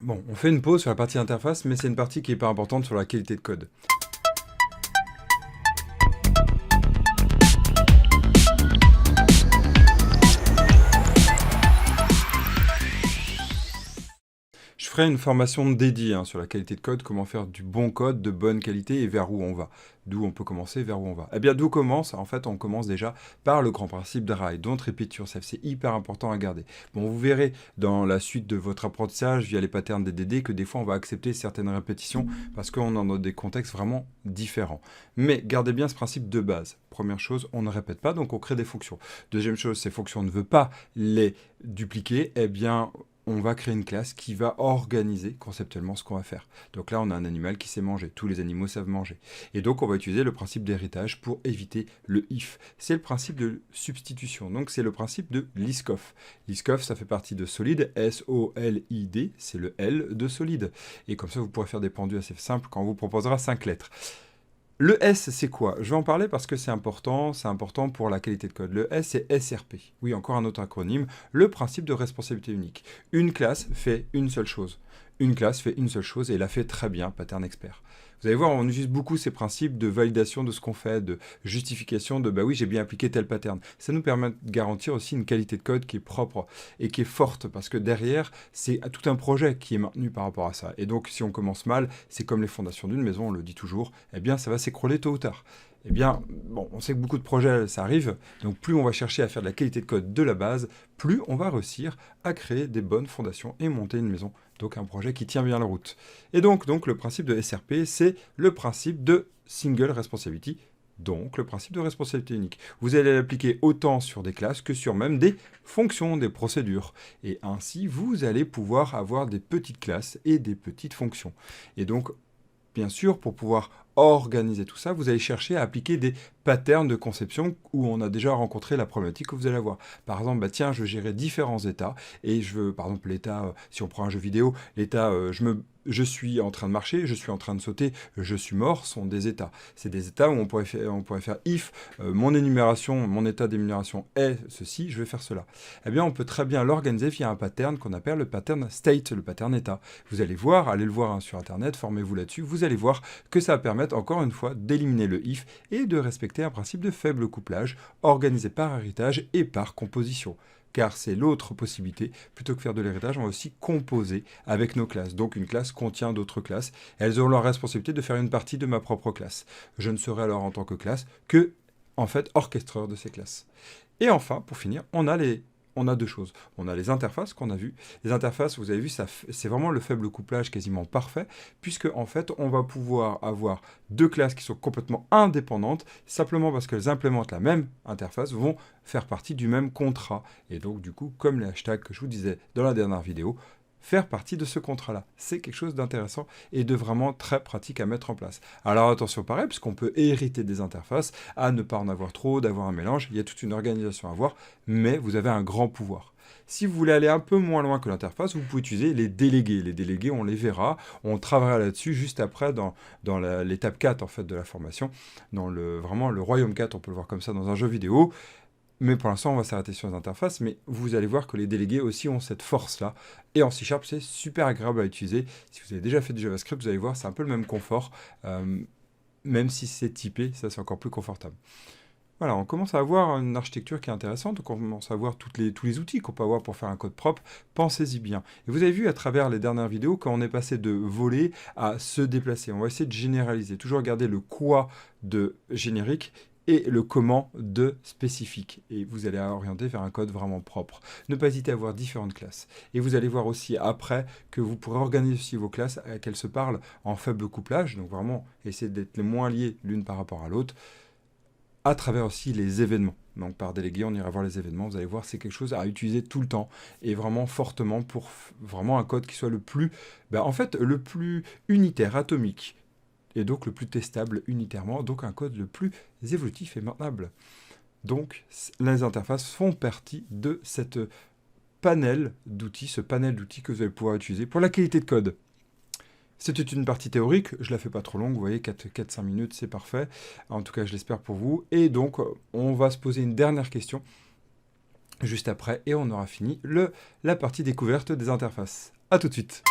Bon, on fait une pause sur la partie interface, mais c'est une partie qui est pas importante sur la qualité de code. Je ferai une formation dédiée sur la qualité de code, comment faire du bon code, de bonne qualité et vers où on va. D'où on peut commencer, vers où on va. Eh bien, d'où commence? En fait, on commence déjà par le grand principe de RAI, don't repeat yourself. C'est hyper important à garder. Bon, vous verrez dans la suite de votre apprentissage, via les patterns des DD, que des fois, on va accepter certaines répétitions parce qu'on en a des contextes vraiment différents. Mais gardez bien ce principe de base. Première chose, on ne répète pas, donc on crée des fonctions. Deuxième chose, ces fonctions, on ne veut pas les dupliquer. Eh bien, on va créer une classe qui va organiser conceptuellement ce qu'on va faire. Donc là, on a un animal qui sait manger. Tous les animaux savent manger. Et donc, on va utiliser le principe d'héritage pour éviter le if. C'est le principe de substitution. Donc, c'est le principe de Liskov. Liskov, ça fait partie de Solid, S-O-L-I-D, c'est le L de Solid. Et comme ça, vous pourrez faire des pendus assez simples quand on vous proposera 5 lettres. Le S, c'est quoi? Je vais en parler parce que c'est important pour la qualité de code. Le S, c'est SRP. Oui, encore un autre acronyme. Le principe de responsabilité unique. Une classe fait une seule chose. Une classe fait une seule chose et la fait très bien, pattern expert. Vous allez voir, on utilise beaucoup ces principes de validation de ce qu'on fait, de justification de « bah oui, j'ai bien appliqué tel pattern ». Ça nous permet de garantir aussi une qualité de code qui est propre et qui est forte parce que derrière, c'est tout un projet qui est maintenu par rapport à ça. Et donc, si on commence mal, c'est comme les fondations d'une maison, on le dit toujours, eh bien, ça va s'écrouler tôt ou tard. Eh bien, bon, on sait que beaucoup de projets, ça arrive, donc plus on va chercher à faire de la qualité de code de la base, plus on va réussir à créer des bonnes fondations et monter une maison. Donc un projet qui tient bien la route. Et donc le principe de SRP, c'est le principe de Single Responsibility, donc le principe de responsabilité unique. Vous allez l'appliquer autant sur des classes que sur même des fonctions, des procédures. Et ainsi, vous allez pouvoir avoir des petites classes et des petites fonctions. Et donc, bien sûr, pour pouvoir organiser tout ça, vous allez chercher à appliquer des patterns de conception où on a déjà rencontré la problématique que vous allez avoir. Par exemple, tiens, je veux gérer différents états et je veux, par exemple, l'état, si on prend un jeu vidéo, l'état, je suis en train de marcher, je suis en train de sauter, je suis mort, sont des états. C'est des états où on pourrait faire if, mon état d'énumération est ceci, je vais faire cela. Eh bien, on peut très bien l'organiser via un pattern qu'on appelle le pattern state, le pattern état. Vous allez voir, allez le voir sur Internet, formez-vous là-dessus, vous allez voir que ça va permettre, encore une fois, d'éliminer le if et de respecter un principe de faible couplage, organisé par héritage et par composition. Car c'est l'autre possibilité, plutôt que faire de l'héritage, on va aussi composer avec nos classes. Donc une classe contient d'autres classes, elles ont leur responsabilité de faire une partie de ma propre classe. Je ne serai alors en tant que classe que, en fait, orchestreur de ces classes. Et enfin, pour finir, on a deux choses. On a les interfaces qu'on a vues. Les interfaces, vous avez vu, c'est vraiment le faible couplage quasiment parfait, puisque en fait, on va pouvoir avoir deux classes qui sont complètement indépendantes, simplement parce qu'elles implémentent la même interface, vont faire partie du même contrat. Et donc, du coup, comme les hashtags que je vous disais dans la dernière vidéo, faire partie de ce contrat-là. C'est quelque chose d'intéressant et de vraiment très pratique à mettre en place. Alors attention pareil, puisqu'on peut hériter des interfaces, à ne pas en avoir trop, d'avoir un mélange, il y a toute une organisation à avoir, mais vous avez un grand pouvoir. Si vous voulez aller un peu moins loin que l'interface, vous pouvez utiliser les délégués. Les délégués, on les verra, on travaillera là-dessus juste après dans l'étape 4 en fait, de la formation, dans vraiment le royaume 4, on peut le voir comme ça dans un jeu vidéo. Mais pour l'instant, on va s'arrêter sur les interfaces, mais vous allez voir que les délégués aussi ont cette force-là. Et en C#, c'est super agréable à utiliser. Si vous avez déjà fait du JavaScript, vous allez voir, c'est un peu le même confort. Même si c'est typé, ça c'est encore plus confortable. Voilà, on commence à avoir une architecture qui est intéressante, on commence à voir tous les outils qu'on peut avoir pour faire un code propre. Pensez-y bien. Et vous avez vu à travers les dernières vidéos, quand on est passé de voler à se déplacer, on va essayer de généraliser. Toujours garder le quoi de générique et le comment de spécifique. Et vous allez orienter vers un code vraiment propre. Ne pas hésiter à avoir différentes classes. Et vous allez voir aussi après que vous pourrez organiser aussi vos classes, qu'elles se parlent en faible couplage, donc vraiment essayer d'être les moins liées l'une par rapport à l'autre, à travers aussi les événements. Donc par délégué, on ira voir les événements, vous allez voir, c'est quelque chose à utiliser tout le temps, et vraiment fortement pour vraiment un code qui soit le plus, en fait, le plus unitaire, atomique, et donc le plus testable unitairement, donc un code le plus évolutif et maintenable. Donc les interfaces font partie de ce panel d'outils que vous allez pouvoir utiliser pour la qualité de code. C'était une partie théorique, je la fais pas trop longue, vous voyez, 4-5 minutes, c'est parfait. En tout cas, je l'espère pour vous. Et donc, on va se poser une dernière question juste après, et on aura fini la partie découverte des interfaces. A tout de suite.